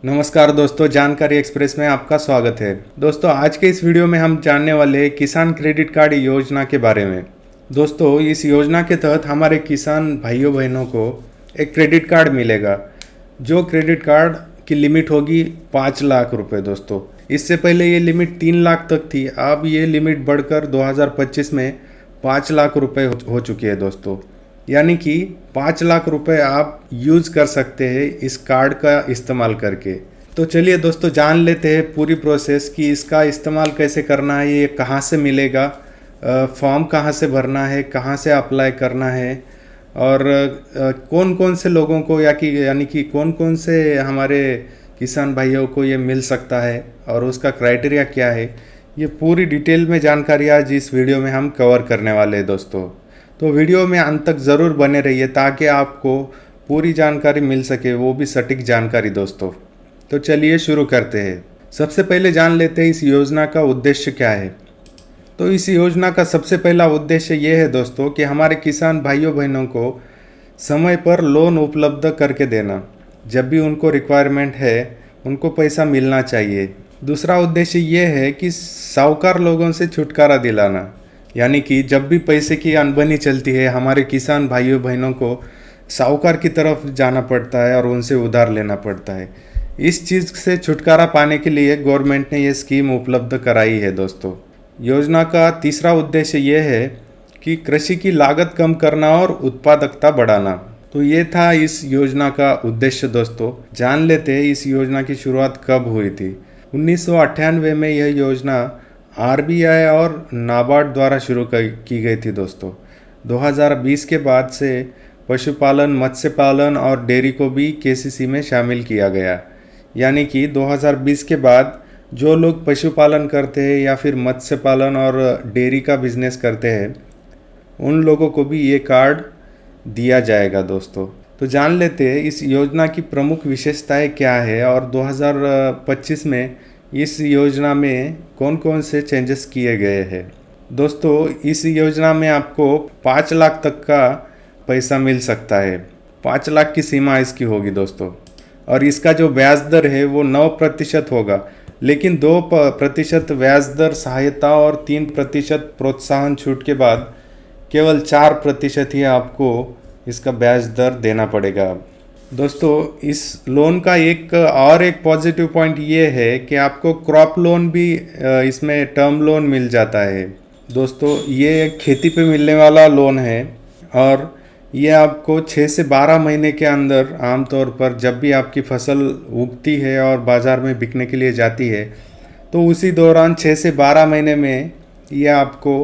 नमस्कार दोस्तों, जानकारी एक्सप्रेस में आपका स्वागत है। दोस्तों, आज के इस वीडियो में हम जानने वाले हैं किसान क्रेडिट कार्ड योजना के बारे में। दोस्तों, इस योजना के तहत हमारे किसान भाइयों बहनों को एक क्रेडिट कार्ड मिलेगा, जो क्रेडिट कार्ड की लिमिट होगी 5 लाख रुपए। दोस्तों, इससे पहले ये लिमिट 3 लाख तक थी। अब ये लिमिट बढ़कर 2025 में 5 लाख रुपए हो चुकी है दोस्तों। यानी कि 5 लाख रुपए आप यूज़ कर सकते हैं इस कार्ड का इस्तेमाल करके। तो चलिए दोस्तों, जान लेते हैं पूरी प्रोसेस कि इसका इस्तेमाल कैसे करना है, ये कहाँ से मिलेगा, फॉर्म कहाँ से भरना है, कहाँ से अप्लाई करना है, और कौन कौन से लोगों को यानी कि कौन कौन से हमारे किसान भाइयों को ये मिल सकता है और उसका क्राइटेरिया क्या है। ये पूरी डिटेल में जानकारी आज इस वीडियो में हम कवर करने वाले हैं दोस्तों। तो वीडियो में अंत तक ज़रूर बने रहिए ताकि आपको पूरी जानकारी मिल सके, वो भी सटीक जानकारी दोस्तों। तो चलिए शुरू करते हैं। सबसे पहले जान लेते हैं इस योजना का उद्देश्य क्या है। तो इस योजना का सबसे पहला उद्देश्य ये है दोस्तों कि हमारे किसान भाइयों बहनों को समय पर लोन उपलब्ध करके देना। जब भी उनको रिक्वायरमेंट है उनको पैसा मिलना चाहिए। दूसरा उद्देश्य ये है कि साहूकार लोगों से छुटकारा दिलाना, यानी कि जब भी पैसे की अनबनी चलती है हमारे किसान भाइयों बहनों को साहूकार की तरफ जाना पड़ता है और उनसे उधार लेना पड़ता है। इस चीज़ से छुटकारा पाने के लिए गवर्नमेंट ने ये स्कीम उपलब्ध कराई है दोस्तों। योजना का तीसरा उद्देश्य ये है कि कृषि की लागत कम करना और उत्पादकता बढ़ाना। तो ये था इस योजना का उद्देश्य दोस्तों। जान लेते हैं इस योजना की शुरुआत कब हुई थी। 1998 में यह योजना आरबीआई और नाबार्ड द्वारा शुरू की गई थी दोस्तों। 2020 के बाद से पशुपालन, मत्स्य पालन और डेयरी को भी केसीसी में शामिल किया गया। यानी कि 2020 के बाद जो लोग पशुपालन करते हैं या फिर मत्स्य पालन और डेयरी का बिजनेस करते हैं उन लोगों को भी ये कार्ड दिया जाएगा दोस्तों। तो जान लेते हैं इस योजना की प्रमुख विशेषताएं क्या है और 2025 में इस योजना में कौन कौन से चेंजेस किए गए हैं। दोस्तों, इस योजना में आपको 5 लाख तक का पैसा मिल सकता है। 5 लाख की सीमा इसकी होगी दोस्तों। और इसका जो ब्याज दर है वो 9% होगा, लेकिन 2% ब्याज दर सहायता और 3% प्रोत्साहन छूट के बाद केवल 4% ही आपको इसका ब्याज दर देना पड़ेगा। दोस्तों, इस लोन का एक पॉजिटिव पॉइंट ये है कि आपको क्रॉप लोन भी इसमें टर्म लोन मिल जाता है दोस्तों। ये खेती पे मिलने वाला लोन है और ये आपको 6 से 12 महीने के अंदर, आमतौर पर जब भी आपकी फसल उगती है और बाज़ार में बिकने के लिए जाती है तो उसी दौरान 6 से 12 महीने में ये आपको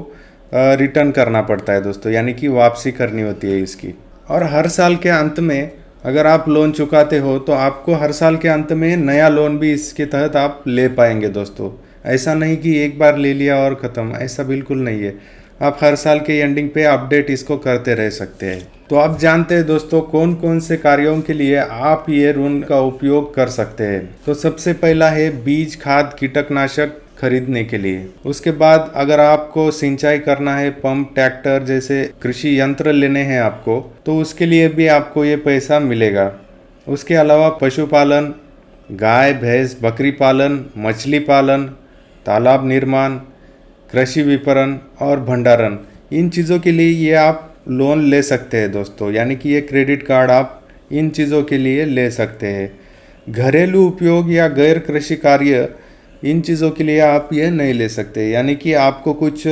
रिटर्न करना पड़ता है दोस्तों, यानी कि वापसी करनी होती है इसकी। और हर साल के अंत में अगर आप लोन चुकाते हो तो आपको हर साल के अंत में नया लोन भी इसके तहत आप ले पाएंगे दोस्तों। ऐसा नहीं कि एक बार ले लिया और ख़त्म, ऐसा बिल्कुल नहीं है। आप हर साल के एंडिंग पे अपडेट इसको करते रह सकते हैं। तो आप जानते हैं दोस्तों कौन कौन से कार्यों के लिए आप ये ऋण का उपयोग कर सकते हैं। तो सबसे पहला है बीज, खाद, कीटनाशक खरीदने के लिए। उसके बाद अगर आपको सिंचाई करना है, पंप, ट्रैक्टर जैसे कृषि यंत्र लेने हैं आपको, तो उसके लिए भी आपको ये पैसा मिलेगा। उसके अलावा पशुपालन, गाय, भैंस, बकरी पालन, मछली पालन, तालाब निर्माण, कृषि विपणन और भंडारण, इन चीज़ों के लिए ये आप लोन ले सकते हैं दोस्तों। यानी कि ये क्रेडिट कार्ड आप इन चीज़ों के लिए ले सकते हैं। घरेलू उपयोग या गैर कृषि कार्य, इन चीज़ों के लिए आप ये नहीं ले सकते। यानी कि आपको कुछ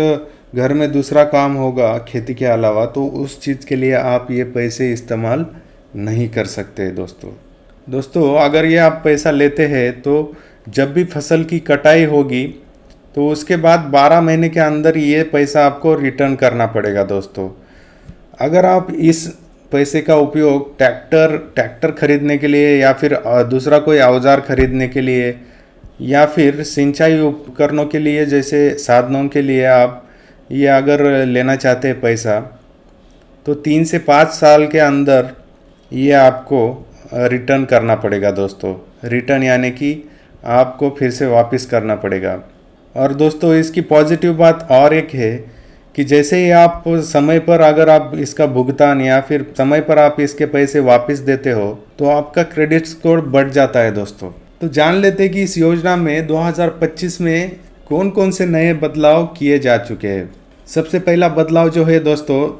घर में दूसरा काम होगा खेती के अलावा, तो उस चीज़ के लिए आप ये पैसे इस्तेमाल नहीं कर सकते दोस्तों, अगर ये आप पैसा लेते हैं तो जब भी फसल की कटाई होगी तो उसके बाद 12 महीने के अंदर ये पैसा आपको रिटर्न करना पड़ेगा दोस्तों। अगर आप इस पैसे का उपयोग ट्रैक्टर खरीदने के लिए या फिर दूसरा कोई औजार खरीदने के लिए या फिर सिंचाई उपकरणों के लिए जैसे साधनों के लिए आप ये अगर लेना चाहते हैं पैसा, तो 3 से 5 साल के अंदर ये आपको रिटर्न करना पड़ेगा दोस्तों। रिटर्न यानी कि आपको फिर से वापस करना पड़ेगा। और दोस्तों, इसकी पॉजिटिव बात और एक है कि जैसे ही आप समय पर अगर आप इसका भुगतान या फिर समय पर आप इसके पैसे वापस देते हो तो आपका क्रेडिट स्कोर बढ़ जाता है दोस्तों। तो जान लेते हैं कि इस योजना में 2025 में कौन कौन से नए बदलाव किए जा चुके हैं। सबसे पहला बदलाव जो है दोस्तों,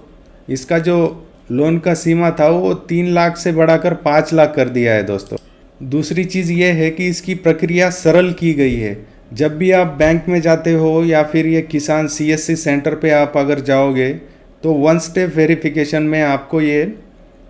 इसका जो लोन का सीमा था वो 3 लाख से बढ़ाकर 5 लाख कर दिया है दोस्तों। दूसरी चीज़ ये है कि इसकी प्रक्रिया सरल की गई है। जब भी आप बैंक में जाते हो या फिर ये किसान CSC सेंटर पे आप अगर जाओगे तो 1 स्टेप वेरिफिकेशन में आपको ये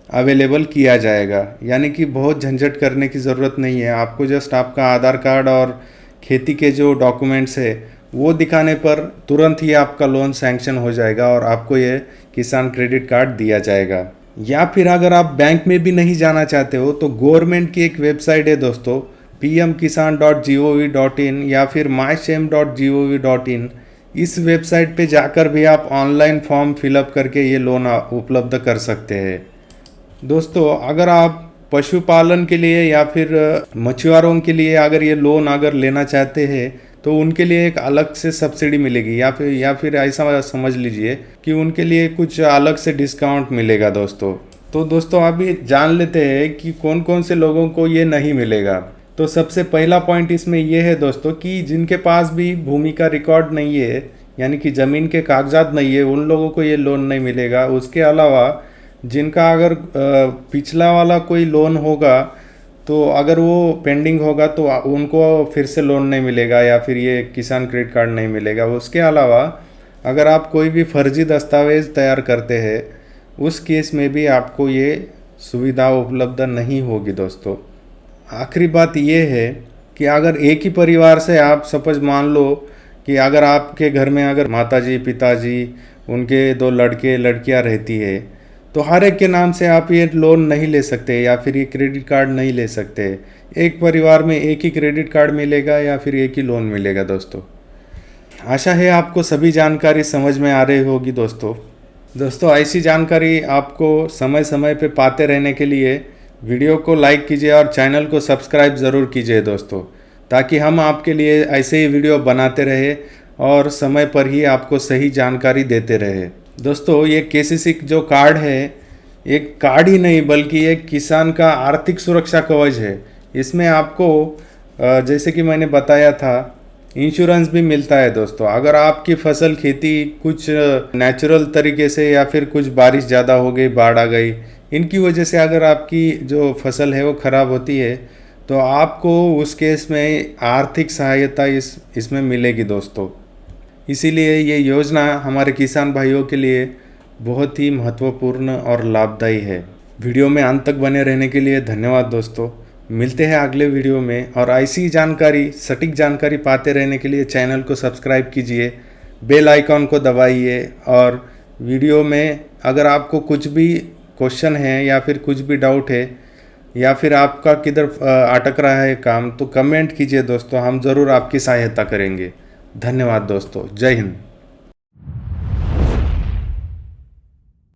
अवेलेबल किया जाएगा, यानी कि बहुत झंझट करने की ज़रूरत नहीं है। आपको जस्ट आपका आधार कार्ड और खेती के जो डॉक्यूमेंट्स है वो दिखाने पर तुरंत ही आपका लोन सैंक्शन हो जाएगा और आपको ये किसान क्रेडिट कार्ड दिया जाएगा। या फिर अगर आप बैंक में भी नहीं जाना चाहते हो तो गवर्नमेंट की एक वेबसाइट है दोस्तों, pmkisan.gov.in या फिर myshem.gov.in। इस वेबसाइट पे जाकर भी आप ऑनलाइन फॉर्म फिलअप करके ये लोन उपलब्ध कर सकते हैं। दोस्तों, अगर आप पशुपालन के लिए या फिर मछुआरों के लिए अगर ये लोन अगर लेना चाहते हैं तो उनके लिए एक अलग से सब्सिडी मिलेगी, या फिर ऐसा समझ लीजिए कि उनके लिए कुछ अलग से डिस्काउंट मिलेगा दोस्तों। तो दोस्तों अभी जान लेते हैं कि कौन कौन से लोगों को ये नहीं मिलेगा। तो सबसे पहला पॉइंट इसमें ये है दोस्तों कि जिनके पास भी भूमि का रिकॉर्ड नहीं है, यानी कि ज़मीन के कागजात नहीं है, उन लोगों को ये लोन नहीं मिलेगा। उसके अलावा जिनका अगर पिछला वाला कोई लोन होगा तो अगर वो पेंडिंग होगा तो उनको फिर से लोन नहीं मिलेगा या फिर ये किसान क्रेडिट कार्ड नहीं मिलेगा। उसके अलावा अगर आप कोई भी फर्जी दस्तावेज़ तैयार करते हैं उस केस में भी आपको ये सुविधा उपलब्ध नहीं होगी दोस्तों। आखिरी बात ये है कि अगर एक ही परिवार से आप सपोज मान लो कि अगर आपके घर में अगर माताजी पिताजी उनके 2 लड़के लड़कियां रहती है तो हर एक के नाम से आप ये लोन नहीं ले सकते या फिर ये क्रेडिट कार्ड नहीं ले सकते। एक परिवार में एक ही क्रेडिट कार्ड मिलेगा या फिर एक ही लोन मिलेगा दोस्तों। आशा है आपको सभी जानकारी समझ में आ रही होगी दोस्तों ऐसी जानकारी आपको समय समय पे पाते रहने के लिए वीडियो को लाइक कीजिए और चैनल को सब्सक्राइब ज़रूर कीजिए दोस्तों, ताकि हम आपके लिए ऐसे ही वीडियो बनाते रहे और समय पर ही आपको सही जानकारी देते रहे। दोस्तों ये KCC जो कार्ड है एक कार्ड ही नहीं बल्कि एक किसान का आर्थिक सुरक्षा कवच है। इसमें आपको जैसे कि मैंने बताया था इंश्योरेंस भी मिलता है दोस्तों। अगर आपकी फसल खेती कुछ नेचुरल तरीके से या फिर कुछ बारिश ज़्यादा हो गई, बाढ़ आ गई, इनकी वजह से अगर आपकी जो फसल है वो ख़राब होती है तो आपको उस केस में आर्थिक सहायता इसमें मिलेगी दोस्तों। इसीलिए ये योजना हमारे किसान भाइयों के लिए बहुत ही महत्वपूर्ण और लाभदायी है। वीडियो में अंत तक बने रहने के लिए धन्यवाद दोस्तों। मिलते हैं अगले वीडियो में और ऐसी जानकारी सटीक जानकारी पाते रहने के लिए चैनल को सब्सक्राइब कीजिए, बेल आइकॉन को दबाइए और वीडियो में अगर आपको कुछ भी क्वेश्चन है या फिर कुछ भी डाउट है या फिर आपका किधर अटक रहा है काम तो कमेंट कीजिए दोस्तों, हम ज़रूर आपकी सहायता करेंगे। धन्यवाद दोस्तों, जय हिंद।